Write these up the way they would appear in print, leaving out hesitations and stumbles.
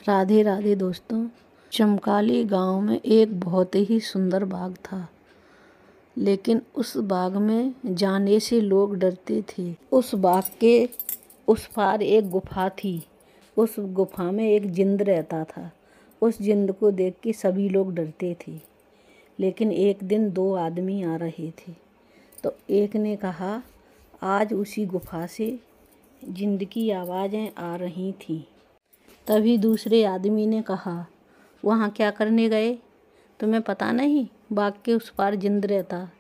राधे राधे दोस्तों। चमकाली गांव में एक बहुत ही सुंदर बाग था, लेकिन उस बाग में जाने से लोग डरते थे। उस बाग के उस पार एक गुफा थी। उस गुफा में एक जिंद रहता था। उस जिंद को देख के सभी लोग डरते थे। लेकिन एक दिन दो आदमी आ रहे थे, तो एक ने कहा, आज उसी गुफा से जिंद की आवाज़ें आ रही थीं। तभी दूसरे आदमी ने कहा, वहाँ क्या करने गए? तुम्हें पता नहीं बाग के उस पार जिंद रहता,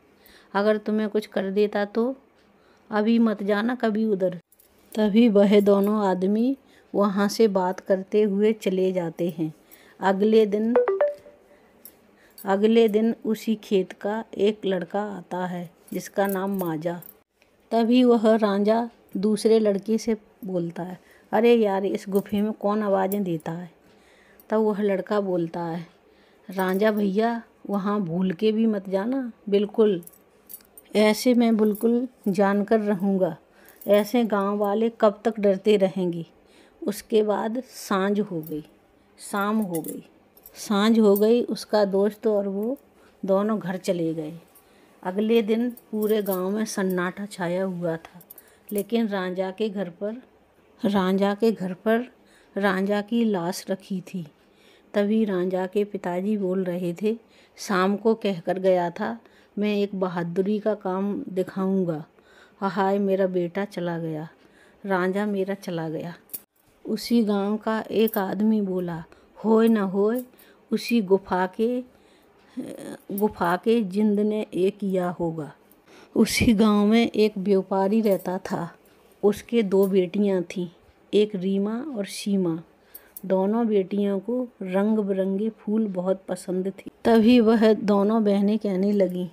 अगर तुम्हें कुछ कर देता तो? अभी मत जाना कभी उधर। तभी वह दोनों आदमी वहाँ से बात करते हुए चले जाते हैं। अगले दिन उसी खेत का एक लड़का आता है जिसका नाम माजा। तभी वह रांझा दूसरे लड़के से बोलता है, अरे यार, इस गुफे में कौन आवाज़ें देता है? तब वह लड़का बोलता है, रांझा भैया, वहाँ भूल के भी मत जाना, बिल्कुल। ऐसे मैं बिल्कुल जानकर रहूँगा। ऐसे गांव वाले कब तक डरते रहेंगे। उसके बाद सांझ हो गई, शाम हो गई। सांझ हो गई, उसका दोस्त और वो दोनों घर चले गए। अगले दिन पूरे गांव में सन्नाटा छाया हुआ था, लेकिन रांझा के घर पर रांझा की लाश रखी थी। तभी रांझा के पिताजी बोल रहे थे, शाम को कहकर गया था, मैं एक बहादुरी का काम दिखाऊंगा। हाय, मेरा बेटा चला गया, रांझा मेरा चला गया। उसी गांव का एक आदमी बोला, होए न होए, उसी गुफा के जिंद ने ये किया होगा। उसी गांव में एक व्यापारी रहता था। उसके दो बेटियां थीं, एक रीमा और सीमा। दोनों बेटियों को रंग बिरंगे फूल बहुत पसंद थे। तभी वह दोनों बहनें कहने लगीं,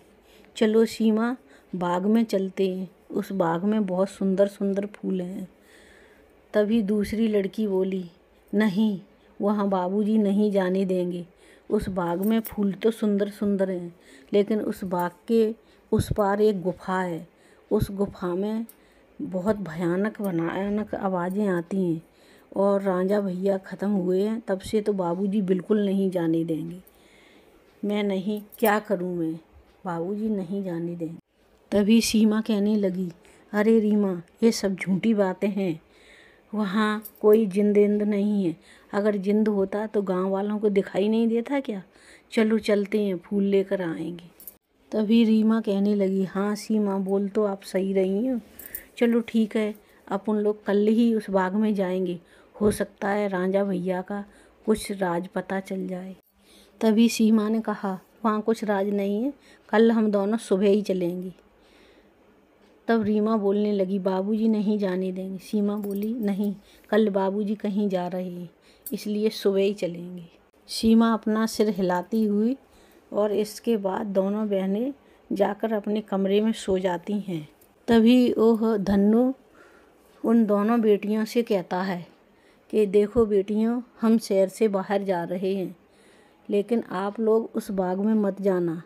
चलो सीमा, बाग में चलते हैं, उस बाग में बहुत सुंदर सुंदर फूल हैं। तभी दूसरी लड़की बोली, नहीं, वहाँ बाबूजी नहीं जाने देंगे। उस बाग में फूल तो सुंदर सुंदर हैं, लेकिन उस बाग के उस पार एक गुफा है। उस गुफा में बहुत भयानक आवाज़ें आती हैं, और रांझा भैया ख़त्म हुए हैं तब से तो बाबूजी बिल्कुल नहीं जाने देंगे। मैं नहीं, क्या करूं मैं, बाबूजी नहीं जाने देंगे। तभी सीमा कहने लगी, अरे रीमा, ये सब झूठी बातें हैं। वहाँ कोई जिंद नहीं है। अगर जिंद होता तो गांव वालों को दिखाई नहीं देता क्या? चलो चलते हैं, फूल लेकर आएंगे। तभी रीमा कहने लगी, हाँ सीमा, बोल तो आप सही रही हो। चलो ठीक है, अपन लोग कल ही उस बाग में जाएंगे। हो सकता है रांझा भैया का कुछ राज पता चल जाए। तभी सीमा ने कहा, वहाँ कुछ राज नहीं है, कल हम दोनों सुबह ही चलेंगे। तब रीमा बोलने लगी, बाबूजी नहीं जाने देंगे। सीमा बोली, नहीं, कल बाबूजी कहीं जा रहे हैं, इसलिए सुबह ही चलेंगे। सीमा अपना सिर हिलाती हुई, और इसके बाद दोनों बहनें जाकर अपने कमरे में सो जाती हैं। तभी वह धन्नू उन दोनों बेटियों से कहता है कि देखो बेटियों, हम शहर से बाहर जा रहे हैं, लेकिन आप लोग उस बाग में मत जाना,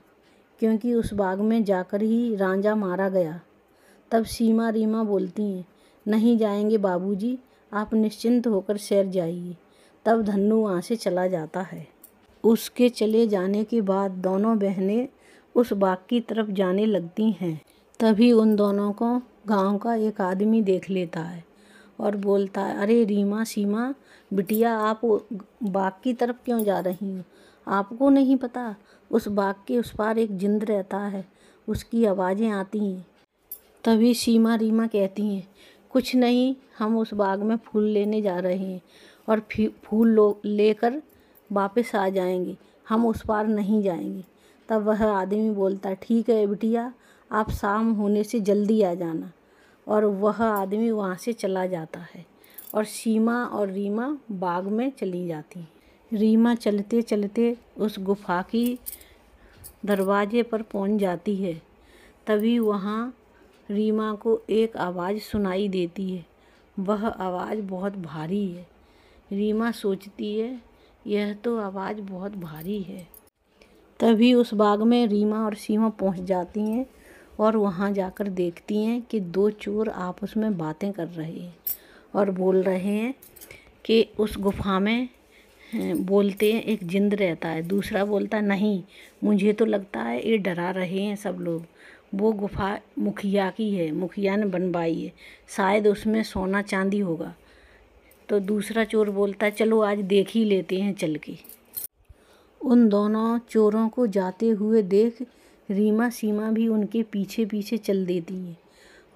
क्योंकि उस बाग में जाकर ही रांझा मारा गया। तब सीमा रीमा बोलती हैं, नहीं जाएंगे बाबूजी, आप निश्चिंत होकर शहर जाइए। तब धन्नू वहाँ से चला जाता है। उसके चले जाने के बाद दोनों बहनें उस बाग की तरफ जाने लगती हैं। तभी उन दोनों को गांव का एक आदमी देख लेता है और बोलता है, अरे रीमा, सीमा बिटिया, आप बाग की तरफ क्यों जा रही हो? आपको नहीं पता, उस बाग के उस पार एक जिंद रहता है, उसकी आवाज़ें आती हैं। तभी सीमा रीमा कहती हैं, कुछ नहीं, हम उस बाग में फूल लेने जा रहे हैं और फूल लेकर वापस आ जाएंगे, हम उस पार नहीं जाएंगे। तब वह आदमी बोलता है, ठीक है बिटिया, आप शाम होने से जल्दी आ जाना। और वह आदमी वहाँ से चला जाता है, और सीमा और रीमा बाग में चली जाती हैं। रीमा चलते चलते उस गुफा की दरवाजे पर पहुँच जाती है। तभी वहाँ रीमा को एक आवाज़ सुनाई देती है। वह आवाज़ बहुत भारी है। रीमा सोचती है, यह तो आवाज़ बहुत भारी है। तभी उस बाग में रीमा और सीमा पहुंच जाती हैं, और वहां जाकर देखती हैं कि दो चोर आपस में बातें कर रहे हैं और बोल रहे हैं कि उस गुफा में बोलते हैं एक जिंद रहता है, दूसरा बोलता नहीं मुझे तो लगता है ये डरा रहे हैं सब लोग, वो गुफा मुखिया की है, मुखिया ने बनवाई है, शायद उसमें सोना चांदी होगा। तो दूसरा चोर बोलता है चलो आज देख ही लेते हैं चल के। उन दोनों चोरों को जाते हुए देख रीमा सीमा भी उनके पीछे पीछे चल देती है।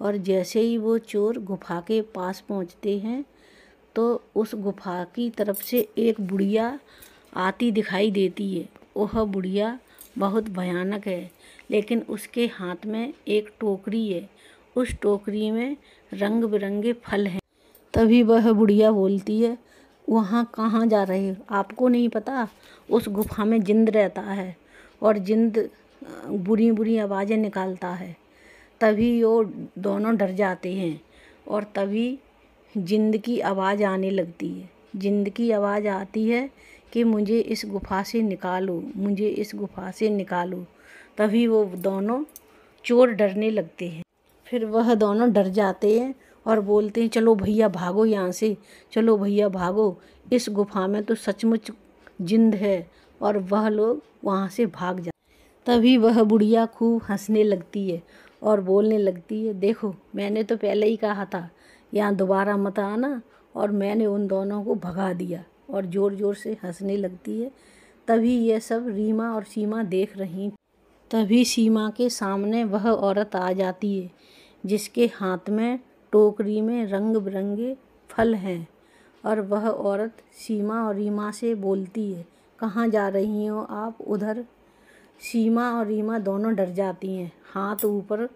और जैसे ही वो चोर गुफा के पास पहुंचते हैं तो उस गुफा की तरफ से एक बुढ़िया आती दिखाई देती है। वह बुढ़िया बहुत भयानक है, लेकिन उसके हाथ में एक टोकरी है, उस टोकरी में रंग बिरंगे फल हैं। तभी वह बुढ़िया बोलती है वहाँ कहाँ जा रहे हो, आपको नहीं पता उस गुफा में जिंद रहता है और जिंद बुरी बुरी आवाज़ें निकालता है। तभी वो दोनों डर जाते हैं और तभी जिंद की आवाज़ आने लगती है। जिंद की आवाज़ आती है कि मुझे इस गुफा से निकालो, मुझे इस गुफा से निकालो। तभी वो दोनों चोर डरने लगते हैं। फिर वह दोनों डर जाते हैं और बोलते हैं चलो भैया भागो यहाँ से, चलो भैया भागो, इस गुफा में तो सचमुच जिंद है। और वह लोग वहाँ से भाग जाते। तभी वह बुढ़िया खूब हंसने लगती है और बोलने लगती है देखो मैंने तो पहले ही कहा था यहाँ दोबारा मत आना, और मैंने उन दोनों को भगा दिया। और ज़ोर ज़ोर से हंसने लगती है। तभी ये सब रीमा और सीमा देख रही। तभी सीमा के सामने वह औरत आ जाती है जिसके हाथ में टोकरी में रंग बिरंगे फल हैं। और वह औरत सीमा और रीमा से बोलती है कहाँ जा रही हो आप उधर। सीमा और रीमा दोनों डर जाती हैं, हाथ ऊपर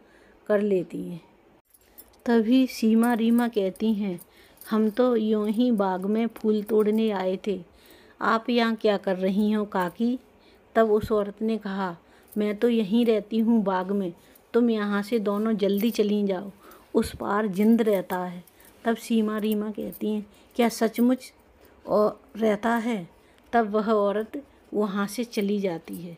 कर लेती हैं। तभी सीमा रीमा कहती हैं हम तो यूं ही बाग में फूल तोड़ने आए थे, आप यहाँ क्या कर रही हो काकी। तब उस औरत ने कहा मैं तो यहीं रहती हूँ बाग में, तुम यहाँ से दोनों जल्दी चली जाओ, उस पार जिंद रहता है। तब सीमा रीमा कहती हैं क्या सचमुच और रहता है। तब वह औरत वहाँ से चली जाती है।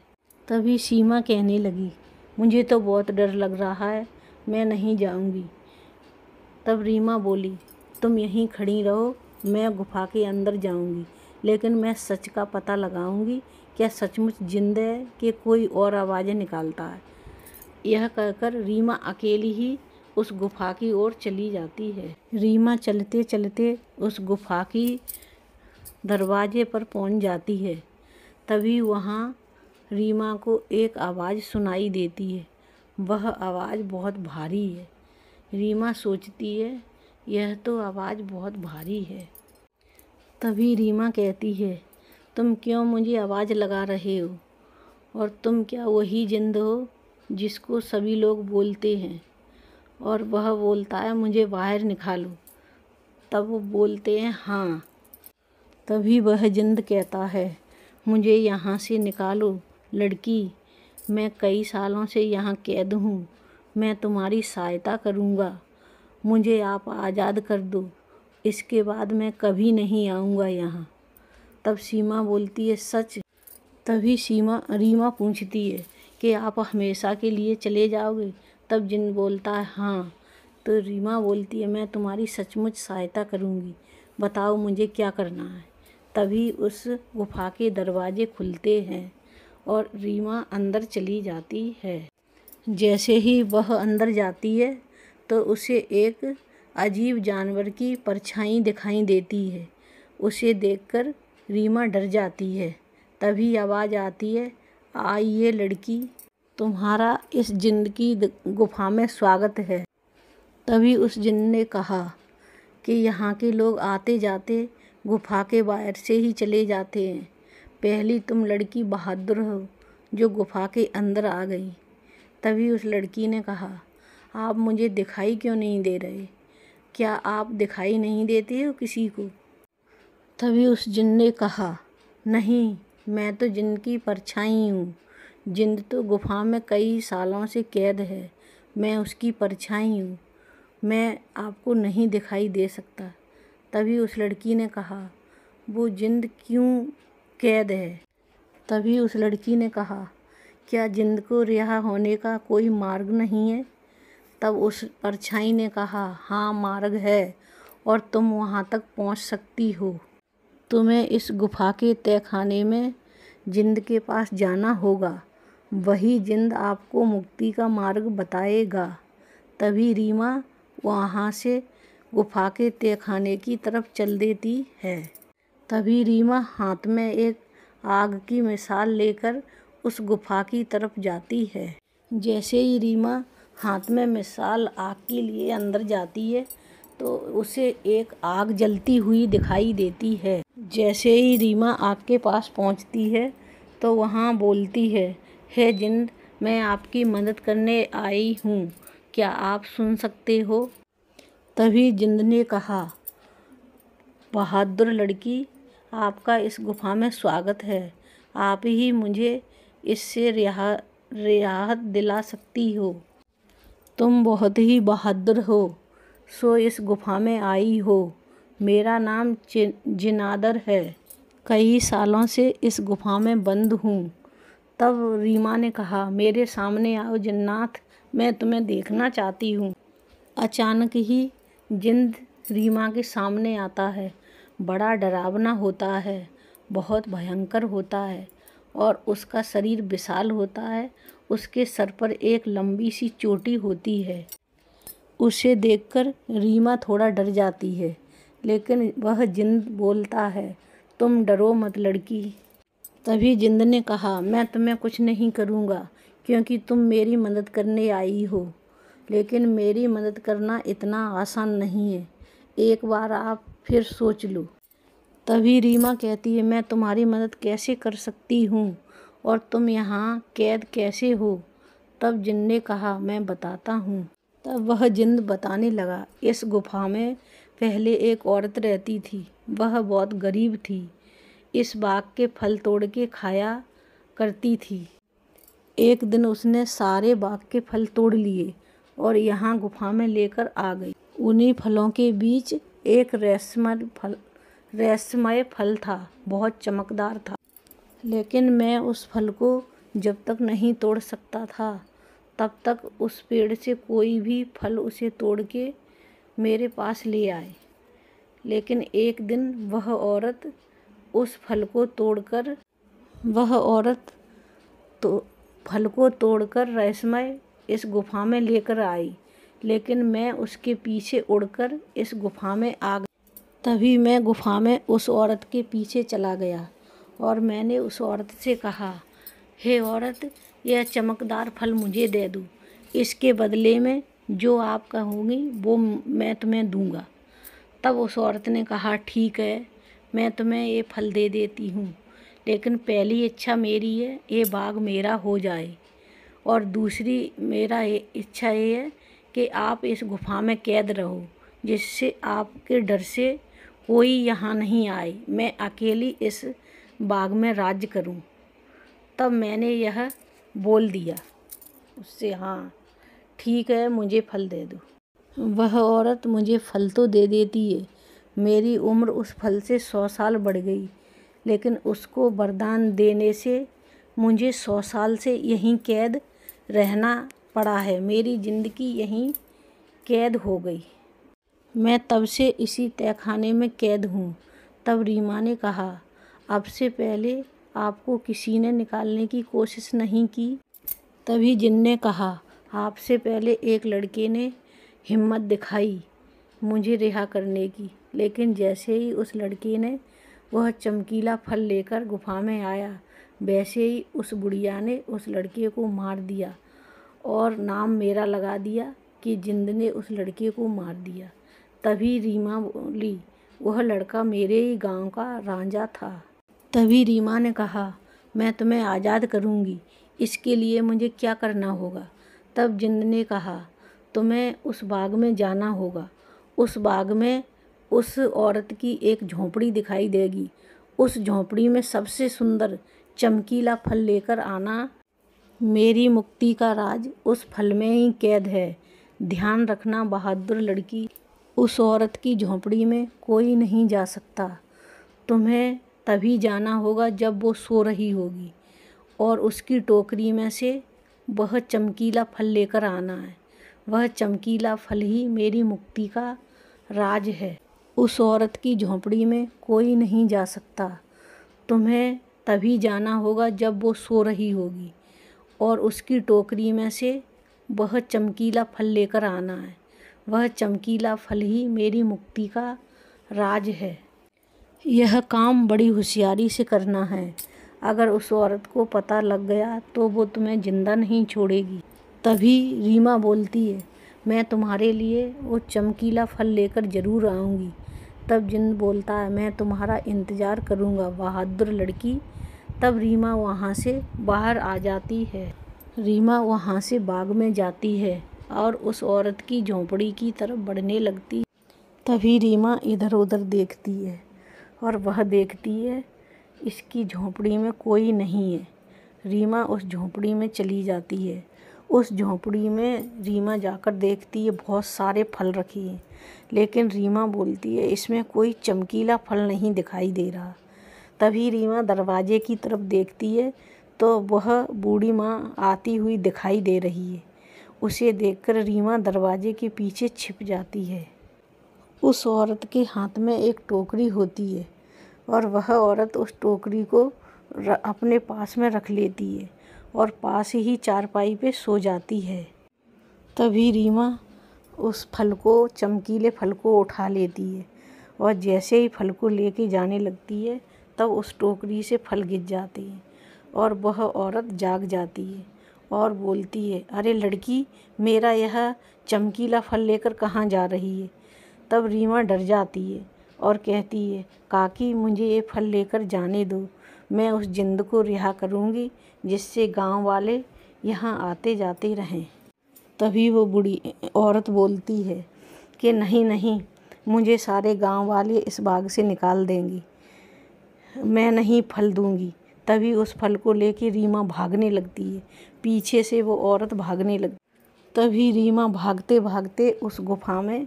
तभी सीमा कहने लगी मुझे तो बहुत डर लग रहा है, मैं नहीं जाऊँगी। तब रीमा बोली तुम यहीं खड़ी रहो, मैं गुफा के अंदर जाऊँगी, लेकिन मैं सच का पता लगाऊँगी क्या सचमुच जिंद है कि कोई और आवाज़ें निकालता है। यह कहकर रीमा अकेली ही उस गुफा की ओर चली जाती है। रीमा चलते चलते उस गुफा की दरवाजे पर पहुंच जाती है। तभी वहाँ रीमा को एक आवाज़ सुनाई देती है। वह आवाज़ बहुत भारी है। रीमा सोचती है यह तो आवाज़ बहुत भारी है। तभी रीमा कहती है तुम क्यों मुझे आवाज़ लगा रहे हो, और तुम क्या वही जिंद हो जिसको सभी लोग बोलते हैं। और वह बोलता है मुझे बाहर निकालो। तब वो बोलते हैं हाँ। तभी वह जिंद कहता है मुझे यहाँ से निकालो लड़की, मैं कई सालों से यहाँ कैद हूँ, मैं तुम्हारी सहायता करूँगा, मुझे आप आज़ाद कर दो, इसके बाद मैं कभी नहीं आऊँगा यहाँ। तब सीमा बोलती है सच। तभी रीमा पूछती है कि आप हमेशा के लिए चले जाओगे। तब जिन बोलता है हाँ। तो रीमा बोलती है मैं तुम्हारी सचमुच सहायता करूँगी, बताओ मुझे क्या करना है। तभी उस गुफा के दरवाजे खुलते हैं और रीमा अंदर चली जाती है। जैसे ही वह अंदर जाती है तो उसे एक अजीब जानवर की परछाई दिखाई देती है। उसे देखकर रीमा डर जाती है। तभी आवाज़ आती है आइए लड़की, तुम्हारा इस जिन्न की गुफा में स्वागत है। तभी उस जिन्न ने कहा कि यहाँ के लोग आते जाते गुफा के बाहर से ही चले जाते हैं, पहली तुम लड़की बहादुर हो जो गुफा के अंदर आ गई। तभी उस लड़की ने कहा आप मुझे दिखाई क्यों नहीं दे रहे, क्या आप दिखाई नहीं देते हो किसी को। तभी उस जिन्न ने कहा नहीं, मैं तो जिन्न की परछाई हूँ, जिन्न तो गुफा में कई सालों से कैद है, मैं उसकी परछाई हूँ, मैं आपको नहीं दिखाई दे सकता। तभी उस लड़की ने कहा वो जिन्न क्यों कैद है। तभी उस लड़की ने कहा क्या जिन्न को रिहा होने का कोई मार्ग नहीं है। तब उस परछाई ने कहा हाँ मार्ग है और तुम वहाँ तक पहुँच सकती हो। तुम्हें इस गुफा के तहखाने में जिंद के पास जाना होगा। वही जिंद आपको मुक्ति का मार्ग बताएगा। तभी रीमा वहाँ से गुफा के तहखाने की तरफ चल देती है। तभी रीमा हाथ में एक आग की मिसाल लेकर उस गुफा की तरफ जाती है। जैसे ही रीमा हाथ में मिसाल आग के लिए अंदर जाती है तो उसे एक आग जलती हुई दिखाई देती है। जैसे ही रीमा आग के पास पहुंचती है तो वहां बोलती है, हे जिंद, मैं आपकी मदद करने आई हूँ, क्या आप सुन सकते हो? तभी जिंद ने कहा, बहादुर लड़की, आपका इस गुफा में स्वागत है। आप ही मुझे इससे रियायत दिला सकती हो। तुम बहुत ही बहादुर हो, सो इस गुफा में आई हो। मेरा नाम जिनादर है। कई सालों से इस गुफा में बंद हूँ। तब रीमा ने कहा, मेरे सामने आओ जिन्नात, मैं तुम्हें देखना चाहती हूँ। अचानक ही जिंद रीमा के सामने आता है। बड़ा डरावना होता है, बहुत भयंकर होता है और उसका शरीर विशाल होता है। उसके सर पर एक लंबी सी चोटी होती है। उसे देखकर रीमा थोड़ा डर जाती है, लेकिन वह जिंद बोलता है, तुम डरो मत लड़की। तभी जिंद ने कहा, मैं तुम्हें कुछ नहीं करूँगा क्योंकि तुम मेरी मदद करने आई हो। लेकिन मेरी मदद करना इतना आसान नहीं है, एक बार आप फिर सोच लो। तभी रीमा कहती है, मैं तुम्हारी मदद कैसे कर सकती हूँ और तुम यहाँ कैद कैसे हो? तब जिंद ने कहा, मैं बताता हूँ। तब वह जिंद बताने लगा, इस गुफा में पहले एक औरत रहती थी। वह बहुत गरीब थी। इस बाग के फल तोड़ के खाया करती थी। एक दिन उसने सारे बाग के फल तोड़ लिए और यहाँ गुफा में लेकर आ गई। उन्हीं फलों के बीच एक रहस्यमय फल था, बहुत चमकदार था। लेकिन मैं उस फल को जब तक नहीं तोड़ सकता था, तब तक उस पेड़ से कोई भी फल उसे तोड़ के मेरे पास ले आए। लेकिन एक दिन वह औरत फल को तोड़कर रहस्यमय इस गुफा में लेकर आई। लेकिन मैं उसके पीछे उड़कर इस गुफा में आ गया। तभी मैं गुफा में उस औरत के पीछे चला गया और मैंने उस औरत से कहा, हे औरत, यह चमकदार फल मुझे दे दो। इसके बदले में जो आप कहोगी वो मैं तुम्हें दूंगा। तब उस औरत ने कहा, ठीक है, मैं तुम्हें ये फल दे देती हूँ, लेकिन पहली इच्छा मेरी है ये बाग मेरा हो जाए और दूसरी मेरा इच्छा ये है कि आप इस गुफा में कैद रहो, जिससे आपके डर से कोई यहाँ नहीं आए। मैं अकेली इस बाग में राज्य करूँ। तब मैंने यह बोल दिया उससे, हाँ ठीक है, मुझे फल दे दो। वह औरत मुझे फल तो दे देती है। मेरी उम्र उस फल से 100 साल बढ़ गई, लेकिन उसको वरदान देने से मुझे 100 साल से यहीं कैद रहना पड़ा है। मेरी ज़िंदगी यहीं कैद हो गई। मैं तब से इसी तहखाने में कैद हूँ। तब रीमा ने कहा, अब से पहले आपको किसी ने निकालने की कोशिश नहीं की? तभी जिन ने कहा, आपसे पहले एक लड़के ने हिम्मत दिखाई मुझे रिहा करने की, लेकिन जैसे ही उस लड़के ने वह चमकीला फल लेकर गुफा में आया, वैसे ही उस बुढ़िया ने उस लड़के को मार दिया और नाम मेरा लगा दिया कि जिंद ने उस लड़के को मार दिया। तभी रीमा बोली, वह लड़का मेरे ही गांव का रांझा था। तभी रीमा ने कहा, मैं तुम्हें आज़ाद करूंगी, इसके लिए मुझे क्या करना होगा? तब जिंद ने कहा, तुम्हें उस बाग में जाना होगा। उस बाग में उस औरत की एक झोंपड़ी दिखाई देगी। उस झोंपड़ी में सबसे सुंदर चमकीला फल लेकर आना। मेरी मुक्ति का राज उस फल में ही कैद है। ध्यान रखना बहादुर लड़की, उस औरत की झोंपड़ी में कोई नहीं जा सकता। तुम्हें तभी जाना होगा जब वो सो रही होगी और उसकी टोकरी में से वह चमकीला फल लेकर आना है। वह चमकीला फल ही मेरी मुक्ति का राज है। उस औरत की झोंपड़ी में कोई नहीं जा सकता। तुम्हें तभी जाना होगा जब वो सो रही होगी और उसकी टोकरी में से वह चमकीला फल लेकर आना है। वह चमकीला फल ही मेरी मुक्ति का राज है। यह काम बड़ी होशियारी से करना है। अगर उस औरत को पता लग गया तो वो तुम्हें जिंदा नहीं छोड़ेगी। तभी रीमा बोलती है, मैं तुम्हारे लिए वो चमकीला फल लेकर ज़रूर आऊँगी। तब जिन्न बोलता है, मैं तुम्हारा इंतज़ार करूँगा बहादुर लड़की। तब रीमा वहाँ से बाहर आ जाती है। रीमा वहाँ से बाग में जाती है और उस औरत की झोंपड़ी की तरफ बढ़ने लगती है। तभी रीमा इधर उधर देखती है और वह देखती है इसकी झोंपड़ी में कोई नहीं है। रीमा उस झोंपड़ी में चली जाती है। उस झोंपड़ी में रीमा जाकर देखती है बहुत सारे फल रखे हैं, लेकिन रीमा बोलती है इसमें कोई चमकीला फल नहीं दिखाई दे रहा। तभी रीमा दरवाजे की तरफ देखती है तो वह बूढ़ी माँ आती हुई दिखाई दे रही है। उसे देखकर रीमा दरवाजे के पीछे छिप जाती है। उस औरत के हाथ में एक टोकरी होती है और वह औरत उस टोकरी को अपने पास में रख लेती है और पास ही चारपाई पे सो जाती है। तभी रीमा उस फल को, चमकीले फल को उठा लेती है और जैसे ही फल को लेके जाने लगती है तब उस टोकरी से फल गिर जाते हैं और वह औरत जाग जाती है और बोलती है, अरे लड़की, मेरा यह चमकीला फल लेकर कहाँ जा रही है। तब रीमा डर जाती है और कहती है, काकी मुझे ये फल लेकर जाने दो। मैं उस जिंद को रिहा करूँगी जिससे गांव वाले यहाँ आते जाते रहें। तभी वो बूढ़ी औरत बोलती है कि नहीं नहीं, मुझे सारे गांव वाले इस बाग से निकाल देंगी, मैं नहीं फल दूँगी। तभी उस फल को लेके रीमा भागने लगती है। पीछे से वो औरत भागने लगती। तभी रीमा भागते भागते उस गुफा में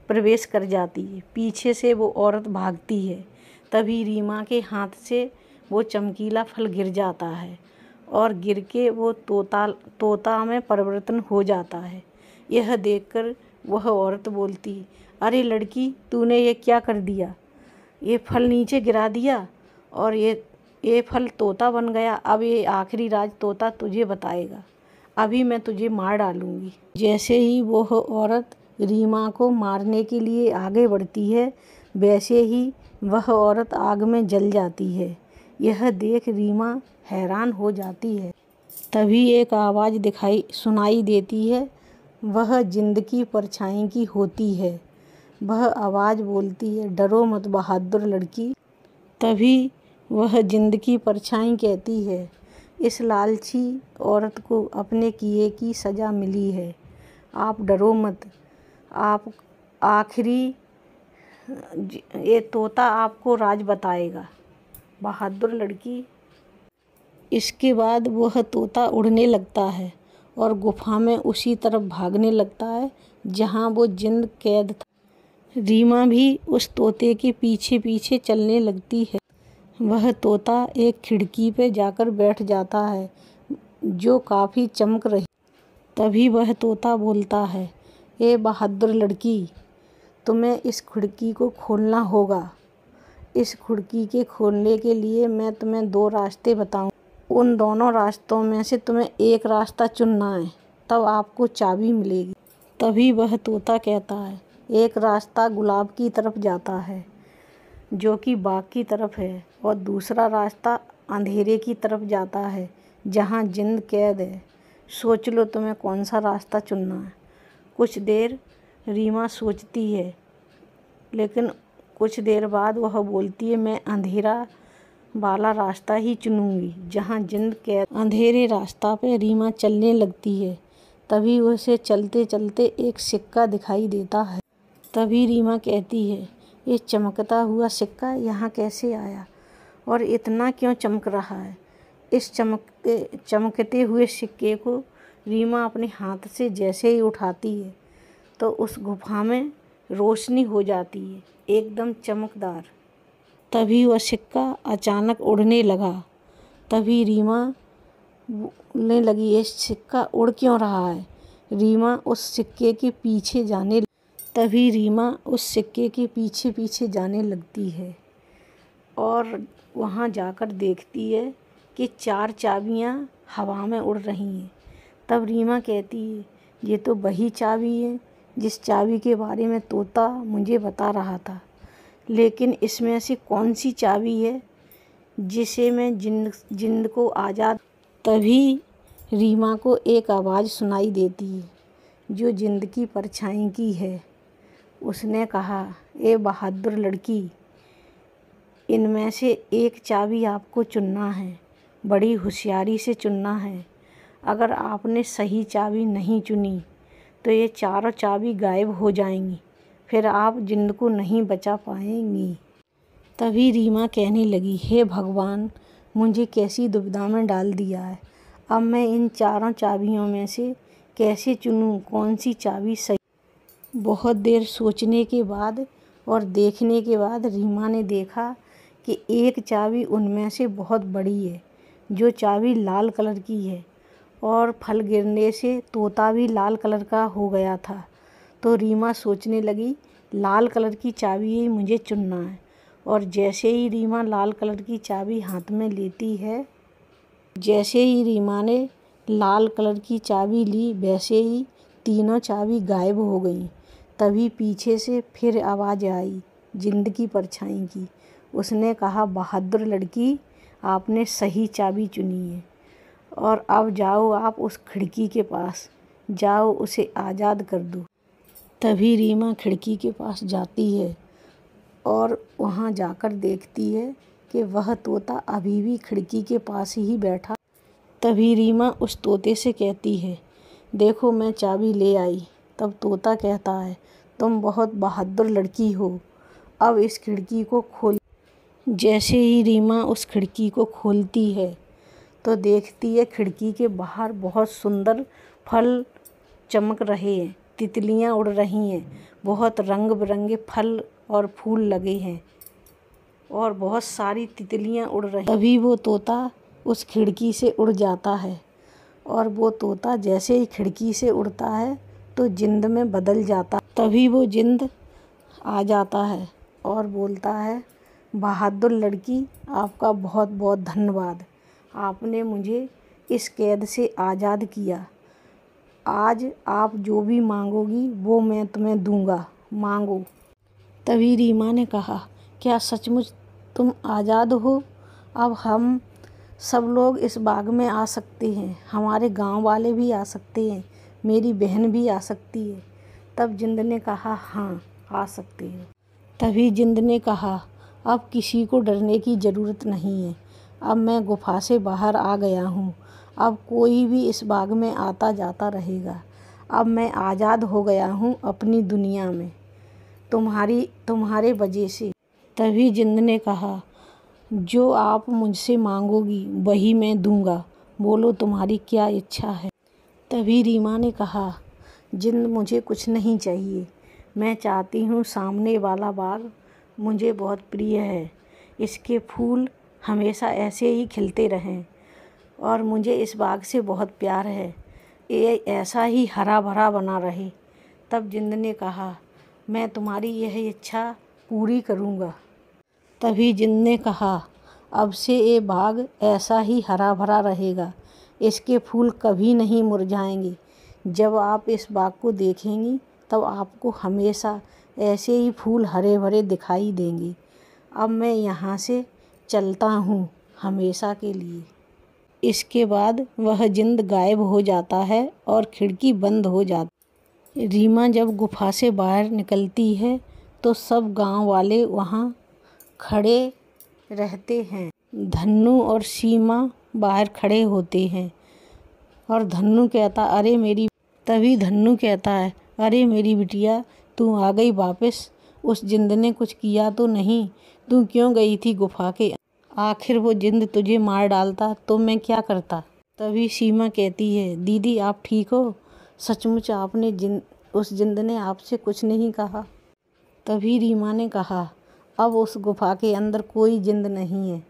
प्रवेश कर जाती है। पीछे से वो औरत भागती है। तभी रीमा के हाथ से वो चमकीला फल गिर जाता है और गिर के वो तोता में परिवर्तन हो जाता है। यह देखकर वह औरत बोलती, अरे लड़की, तूने ये क्या कर दिया। ये फल नीचे गिरा दिया और ये फल तोता बन गया। अब ये आखिरी राज तोता तुझे बताएगा। अभी मैं तुझे मार डालूँगी। जैसे ही वो औरत रीमा को मारने के लिए आगे बढ़ती है, वैसे ही वह औरत आग में जल जाती है। यह देख रीमा हैरान हो जाती है। तभी एक आवाज़ सुनाई देती है। वह जिंद की परछाई की होती है। वह आवाज़ बोलती है, डरो मत बहादुर लड़की। तभी वह जिंद की परछाई कहती है, इस लालची औरत को अपने किए की सज़ा मिली है। आप डरो मत। आप आखिरी ये तोता आपको राज बताएगा बहादुर लड़की। इसके बाद वह तोता उड़ने लगता है और गुफा में उसी तरफ भागने लगता है जहाँ वो जिंद कैद था। रीमा भी उस तोते के पीछे पीछे चलने लगती है। वह तोता एक खिड़की पे जाकर बैठ जाता है जो काफ़ी चमक रही। तभी वह तोता बोलता है, ए बहादुर लड़की, तुम्हें इस खिड़की को खोलना होगा। इस खिड़की के खोलने के लिए मैं तुम्हें 2 रास्ते बताऊं। उन दोनों रास्तों में से तुम्हें एक रास्ता चुनना है, तब आपको चाबी मिलेगी। तभी वह तोता कहता है, एक रास्ता गुलाब की तरफ जाता है जो कि बाग की तरफ है और दूसरा रास्ता अंधेरे की तरफ जाता है जहाँ जिंद कैद है। सोच लो तुम्हें कौन सा रास्ता चुनना है। कुछ देर रीमा सोचती है, लेकिन कुछ देर बाद वह बोलती है, मैं अंधेरा वाला रास्ता ही चुनूंगी जहाँ जिंद कैद। अंधेरे रास्ता पे रीमा चलने लगती है। तभी उसे चलते चलते एक सिक्का दिखाई देता है। तभी रीमा कहती है, ये चमकता हुआ सिक्का यहाँ कैसे आया और इतना क्यों चमक रहा है। इस चमकते हुए सिक्के को रीमा अपने हाथ से जैसे ही उठाती है तो उस गुफा में रोशनी हो जाती है, एकदम चमकदार। तभी वह सिक्का अचानक उड़ने लगा। तभी रीमा बोलने लगी, ये सिक्का उड़ क्यों रहा है। रीमा उस सिक्के के पीछे जाने लगी। तभी रीमा उस सिक्के के पीछे पीछे जाने लगती है और वहाँ जाकर देखती है कि 4 चाबियाँ हवा में उड़ रही हैं। तब रीमा कहती है, ये तो वही चाबी है जिस चाबी के बारे में तोता मुझे बता रहा था, लेकिन इसमें से कौन सी चाबी है जिसे मैं जिंद को आज़ाद। तभी रीमा को एक आवाज़ सुनाई देती है जो जिंद की परछाई की है। उसने कहा, ए बहादुर लड़की, इनमें से एक चाबी आपको चुनना है, बड़ी होशियारी से चुनना है। अगर आपने सही चाबी नहीं चुनी तो ये 4 चाबी गायब हो जाएंगी, फिर आप जिंद को नहीं बचा पाएंगी। तभी रीमा कहने लगी, हे भगवान, मुझे कैसी दुविधा में डाल दिया है। अब मैं इन 4 चाबियों में से कैसे चुनूं कौन सी चाबी सही। बहुत देर सोचने के बाद और देखने के बाद रीमा ने देखा कि एक चाबी उनमें से बहुत बड़ी है, जो चाबी लाल कलर की है, और फल गिरने से तोता भी लाल कलर का हो गया था। तो रीमा सोचने लगी, लाल कलर की चाबी ही मुझे चुनना है। और जैसे ही रीमा लाल कलर की चाबी हाथ में लेती है, जैसे ही रीमा ने लाल कलर की चाबी ली, वैसे ही तीनों चाबी गायब हो गई। तभी पीछे से फिर आवाज़ आई जिंद की परछाई की। उसने कहा, बहादुर लड़की, आपने सही चाबी चुनी है और अब जाओ आप उस खिड़की के पास, जाओ उसे आज़ाद कर दो। तभी रीमा खिड़की के पास जाती है और वहाँ जाकर देखती है कि वह तोता अभी भी खिड़की के पास ही बैठा। तभी रीमा उस तोते से कहती है, देखो मैं चाबी ले आई। तब तोता कहता है, तुम बहुत बहादुर लड़की हो, अब इस खिड़की को खोल। जैसे ही रीमा उस खिड़की को खोलती है तो देखती है खिड़की के बाहर बहुत सुंदर फल चमक रहे हैं, तितलियां उड़ रही हैं, बहुत रंग बिरंगे फल और फूल लगे हैं और बहुत सारी तितलियां उड़ रही। तभी वो तोता उस खिड़की से उड़ जाता है और वो तोता जैसे ही खिड़की से उड़ता है तो जिंद में बदल जाता। तभी वो जिंद आ जाता है और बोलता है, बहादुर लड़की, आपका बहुत बहुत धन्यवाद, आपने मुझे इस कैद से आज़ाद किया। आज आप जो भी मांगोगी वो मैं तुम्हें दूंगा, मांगो। तभी रीमा ने कहा, क्या सचमुच तुम आज़ाद हो? अब हम सब लोग इस बाग में आ सकते हैं, हमारे गांव वाले भी आ सकते हैं, मेरी बहन भी आ सकती है। तब जिंद ने कहा, हाँ आ सकते हो। तभी जिंद ने कहा, अब किसी को डरने की ज़रूरत नहीं है, अब मैं गुफा से बाहर आ गया हूँ, अब कोई भी इस बाग में आता जाता रहेगा। अब मैं आज़ाद हो गया हूँ अपनी दुनिया में, तुम्हारे वजह से। तभी जिंद ने कहा, जो आप मुझसे मांगोगी वही मैं दूंगा, बोलो तुम्हारी क्या इच्छा है। तभी रीमा ने कहा, जिंद मुझे कुछ नहीं चाहिए, मैं चाहती हूँ सामने वाला बाग मुझे बहुत प्रिय है, इसके फूल हमेशा ऐसे ही खिलते रहें और मुझे इस बाग से बहुत प्यार है, ये ऐसा ही हरा भरा बना रहे। तब जिंद ने कहा, मैं तुम्हारी यह इच्छा पूरी करूँगा। तभी जिंद ने कहा, अब से ये बाग ऐसा ही हरा भरा रहेगा, इसके फूल कभी नहीं मुरझाएंगे। जब आप इस बाग को देखेंगी तब आपको हमेशा ऐसे ही फूल हरे भरे दिखाई देंगे। अब मैं यहाँ से चलता हूँ हमेशा के लिए। इसके बाद वह जिंद गायब हो जाता है और खिड़की बंद हो जाती। रीमा जब गुफा से बाहर निकलती है तो सब गांव वाले वहाँ खड़े रहते हैं। धन्नू और सीमा बाहर खड़े होते हैं और धन्नू कहता, अरे मेरी। तभी धन्नू कहता है, अरे मेरी बिटिया, तू आ गई वापस। उस जिंद ने कुछ किया तो नहीं? तू क्यों गई थी गुफा के? आखिर वो जिंद तुझे मार डालता तो मैं क्या करता। तभी सीमा कहती है, दीदी आप ठीक हो? सचमुच उस जिंद ने आपसे कुछ नहीं कहा? तभी रीमा ने कहा, अब उस गुफा के अंदर कोई जिंद नहीं है,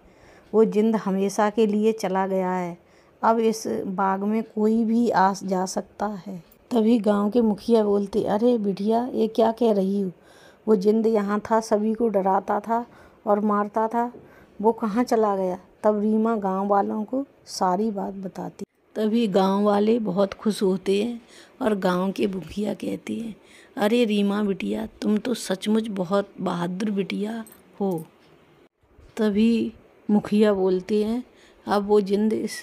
वो जिंद हमेशा के लिए चला गया है। अब इस बाग में कोई भी आ जा सकता है। तभी गांव के मुखिया बोलते, अरे बिटिया ये क्या कह रही हो? वो जिंद यहाँ था, सभी को डराता था और मारता था, वो कहाँ चला गया? तब रीमा गांव वालों को सारी बात बताती। तभी गांव वाले बहुत खुश होते हैं और गांव के मुखिया कहते हैं, अरे रीमा बिटिया, तुम तो सचमुच बहुत बहादुर बिटिया हो। तभी मुखिया बोलते हैं, अब वो जिंद इस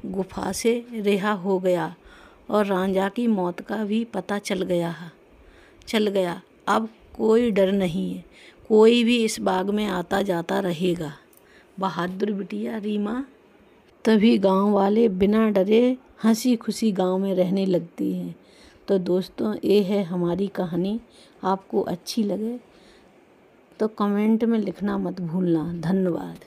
गुफा से रिहा हो गया और रांझा की मौत का भी पता चल गया। अब कोई डर नहीं है, कोई भी इस बाग में आता जाता रहेगा। बहादुर बिटिया रीमा। तभी गांव वाले बिना डरे हंसी खुशी गांव में रहने लगती हैं। तो दोस्तों, ये है हमारी कहानी। आपको अच्छी लगे तो कमेंट में लिखना मत भूलना। धन्यवाद।